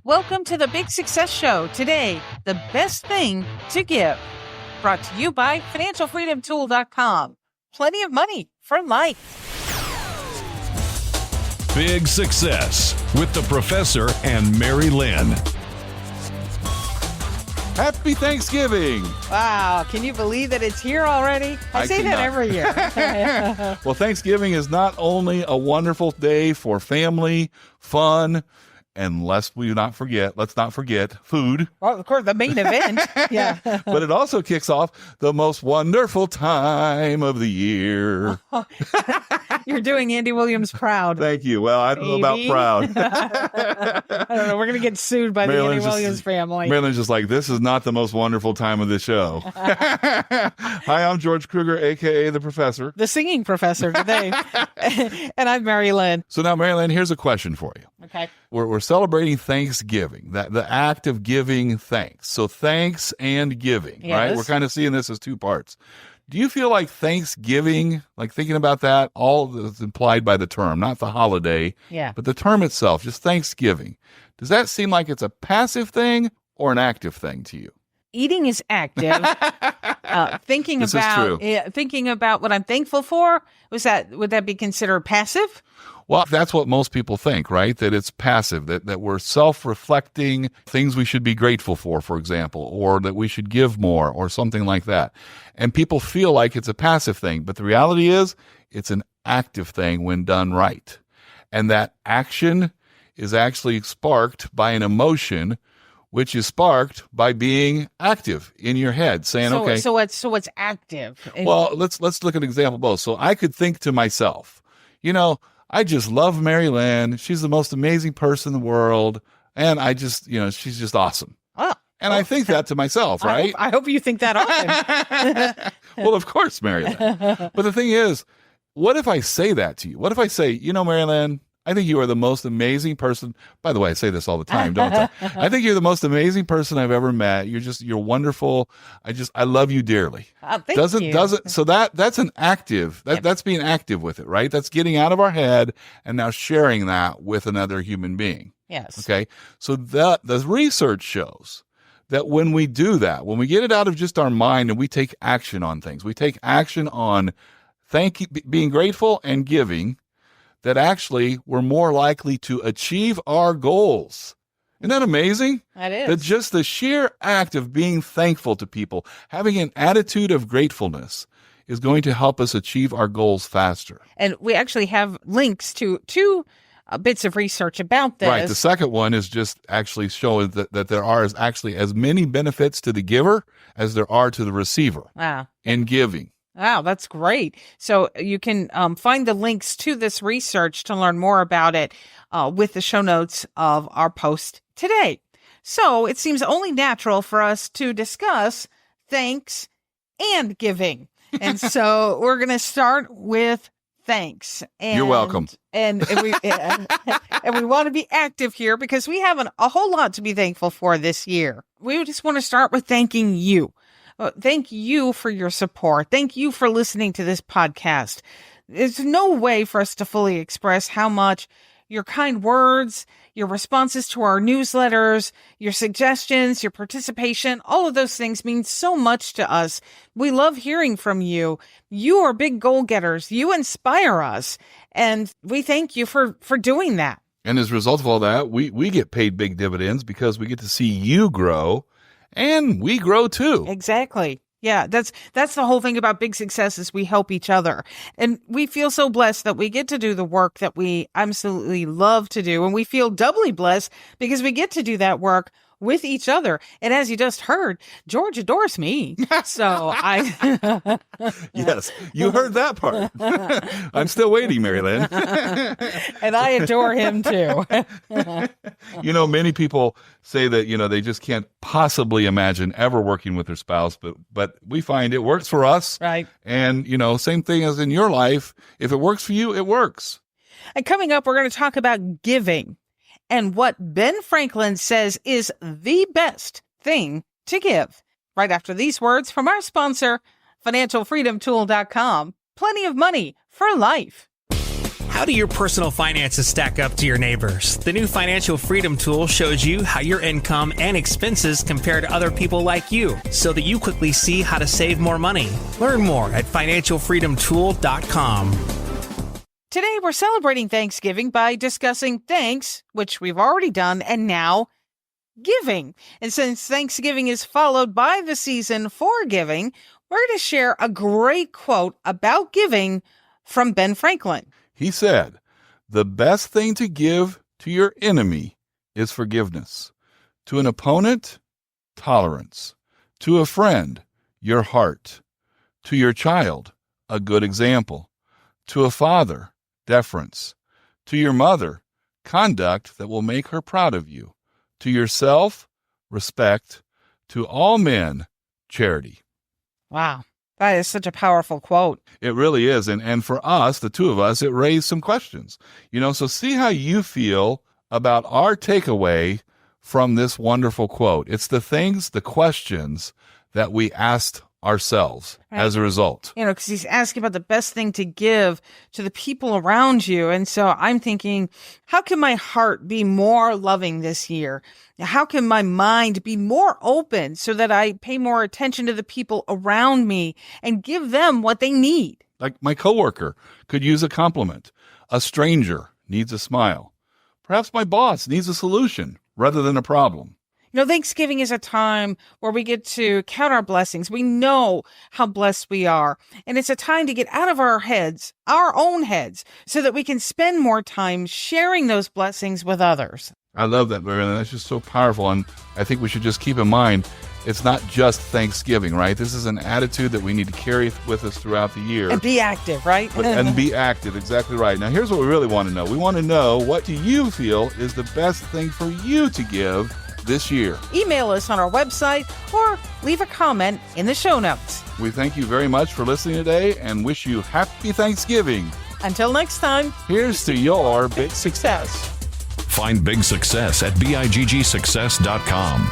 Welcome to the Big Success Show. Today, the best thing to give. Brought to you by financialfreedomtool.com. Plenty of money for life. Big Success with the Professor and Mary-Lynn. Happy Thanksgiving! Wow, can you believe that it's here already? I say that every year. Well, Thanksgiving is not only a wonderful day for family, fun, and let's not forget food. Well, of course, the main event. Yeah. But it also kicks off the most wonderful time of the year. You're doing Andy Williams proud. Thank you. Well, I don't know about proud. I don't know. We're going to get sued by the Andy Williams family. Marilyn's just like, this is not the most wonderful time of the show. Hi, I'm George Kruger, a.k.a. the Professor. The singing professor today. And I'm Mary-Lynn. So now, Mary-Lynn, here's a question for you. Okay. We're celebrating Thanksgiving, the act of giving thanks. So thanks and giving, right? We're kind of seeing this as two parts. Do you feel like Thanksgiving, like thinking about that, all that's implied by the term, not the holiday, but the term itself, just Thanksgiving, does that seem like it's a passive thing or an active thing to you? Eating is active. Thinking about what I'm thankful for, would that be considered passive? Well, that's what most people think, right? That it's passive, that we're self-reflecting things we should be grateful for example, or that we should give more or something like that. And people feel like it's a passive thing, but the reality is it's an active thing when done right. And that action is actually sparked by an emotion, which is sparked by being active in your head, saying, So what's active? Well, let's look at an example of both. So I could think to myself, I just love Mary-Lynn. She's the most amazing person in the world. And I just, she's just awesome. Oh, and I think that to myself, right? I hope you think that often. Well, of course, Mary-Lynn. But the thing is, what if I say that to you? What if I say, Mary-Lynn, I think you are the most amazing person. By the way, I say this all the time, don't I? I think you're the most amazing person I've ever met. You're wonderful. I love you dearly. Thank you. So that's an active, that's being active with it, right? That's getting out of our head and now sharing that with another human being. Yes. Okay. So the research shows that when we do that, when we get it out of just our mind and we take action on things, we take action on being grateful and giving, that actually we're more likely to achieve our goals. Isn't that amazing? That is. That just the sheer act of being thankful to people, having an attitude of gratefulness, is going to help us achieve our goals faster. And we actually have links to two bits of research about this. Right. The second one is just actually showing that there are actually as many benefits to the giver as there are to the receiver in giving. Wow, that's great. So you can find the links to this research to learn more about it with the show notes of our post today. So it seems only natural for us to discuss thanks and giving. And so we're going to start with thanks. And, you're welcome. And we want to be active here because we have a whole lot to be thankful for this year. We just want to start with thanking you. Thank you for your support. Thank you for listening to this podcast. There's no way for us to fully express how much your kind words, your responses to our newsletters, your suggestions, your participation, all of those things mean so much to us. We love hearing from you. You are big goal getters. You inspire us. And we thank you for doing that. And as a result of all that, we get paid big dividends because we get to see you grow. And we grow too. Exactly. Yeah, that's the whole thing about big success is we help each other. And we feel so blessed that we get to do the work that we absolutely love to do. And we feel doubly blessed because we get to do that work with each other. And as you just heard, George adores me. So Yes, you heard that part. I'm still waiting, Mary-Lynn. And I adore him too. Many people say that, they just can't possibly imagine ever working with their spouse, but we find it works for us. Right. And, same thing as in your life. If it works for you, it works. And coming up, we're going to talk about giving and what Ben Franklin says is the best thing to give. Right after these words from our sponsor, financialfreedomtool.com. Plenty of money for life. How do your personal finances stack up to your neighbors? The new Financial Freedom Tool shows you how your income and expenses compare to other people like you, so that you quickly see how to save more money. Learn more at financialfreedomtool.com. Today, we're celebrating Thanksgiving by discussing thanks, which we've already done, and now giving. And since Thanksgiving is followed by the season for giving, we're going to share a great quote about giving from Ben Franklin. He said, "The best thing to give to your enemy is forgiveness. To an opponent, tolerance. To a friend, your heart. To your child, a good example. To a father, deference. To your mother, conduct that will make her proud of you. To yourself, respect. To all men, charity." Wow, that is such a powerful quote. It really is. And for us, the two of us, it raised some questions. So see how you feel about our takeaway from this wonderful quote. It's the questions that we asked ourselves as a result. Because he's asking about the best thing to give to the people around you. And so I'm thinking, how can my heart be more loving this year? How can my mind be more open so that I pay more attention to the people around me and give them what they need? Like my coworker could use a compliment. A stranger needs a smile. Perhaps my boss needs a solution rather than a problem. Thanksgiving is a time where we get to count our blessings. We know how blessed we are. And it's a time to get out of our own heads, so that we can spend more time sharing those blessings with others. I love that, Mary-Lynn. That's just so powerful. And I think we should just keep in mind, it's not just Thanksgiving, right? This is an attitude that we need to carry with us throughout the year. And be active, right? And be active, exactly right. Now, here's what we really want to know. We want to know, what do you feel is the best thing for you to give this year? Email us on our website or leave a comment in the show notes. We thank you very much for listening today and wish you happy Thanksgiving. Until next time, here's to your big success. Find big success at biggsuccess.com.